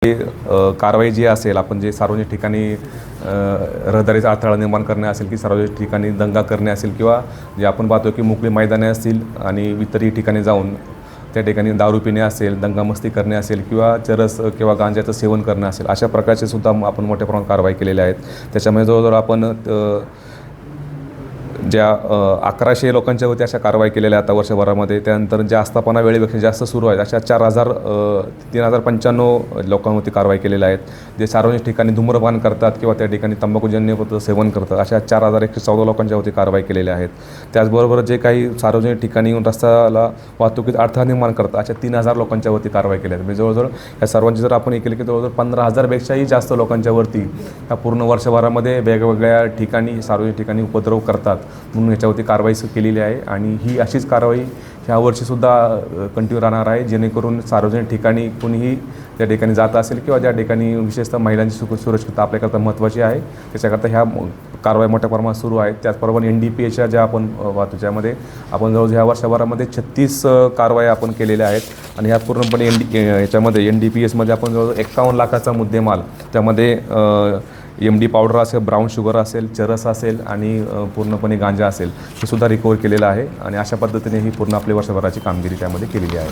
कारवाई जी असेल, आपण जे सार्वजनिक ठिकाणी रहदारीचा अडथळा निर्माण करणे असेल की सार्वजनिक ठिकाणी दंगा करणे असेल किंवा जे आपण पाहतो की मोकळी मैदाने असतील आणि इतरही ठिकाणी जाऊन त्या ठिकाणी दारू पिणे असेल, दंगामस्ती करणे असेल किंवा चरस किंवा गांजाचं सेवन करणं असेल, अशा प्रकारचे सुद्धा आपण मोठ्या प्रमाणात कारवाई केलेल्या आहेत. त्याच्यामुळे जवळजवळ आपण ज्या 1100 लोकांच्यावरती अशा कारवाई केलेल्या आता वर्षभरामध्ये. त्यानंतर ज्या आस्थापना वेळेपेक्षा जास्त सुरू आहेत अशा 3095 लोकांवरती कारवाई केलेल्या आहेत. जे सार्वजनिक ठिकाणी धूम्रपान करतात किंवा त्या ठिकाणी तंबाखूजन्य सेवन करतात अशा 4114 लोकांच्यावरती कारवाई केलेल्या आहेत. त्याचबरोबर जे काही सार्वजनिक ठिकाणी रस्त्याला वाहतुकीत अडथळा निर्माण करतात अशा 3000 लोकांच्यावरती कारवाई केल्या आहेत. म्हणजे जवळजवळ या सर्वांची जर आपण हे केलं की जवळजवळ 15000पेक्षाही जास्त लोकांच्यावरती ह्या पूर्ण वर्षभरामध्ये वेगवेगळ्या ठिकाणी सार्वजनिक ठिकाणी उपद्रव करतात म्हणून याच्यावरती कारवाई केलेली आहे. आणि ही अशीच कारवाई ह्या वर्षीसुद्धा कंटिन्यू राहणार आहे, जेणेकरून सार्वजनिक ठिकाणी कोणीही त्या ठिकाणी जात असेल किंवा ज्या ठिकाणी विशेषतः महिलांची सुरक्षितता आपल्याकरता महत्त्वाची आहे त्याच्याकरता ह्या कारवाई मोठ्या प्रमाणात सुरू आहेत. त्याचबरोबर NDPAच्या ज्या आपण पाहतो त्यामध्ये आपण जवळजवळ ह्या वर्षभरामध्ये 36 कारवाई आपण केलेल्या आहेत. आणि ह्या पूर्णपणे याच्यामध्ये NDPSमध्ये आपण जवळजवळ 51 लाखाचा मुद्देमाल, त्यामध्ये MD पावडर असेल, ब्राऊन शुगर असेल, चरस असेल आणि पूर्णपणे गांजा असेल हे सुद्धा रिकवर केलेलं आहे. आणि अशा पद्धतीने ही पूर्ण आपली वर्षभराची कामगिरी त्यामध्ये केलेली आहे.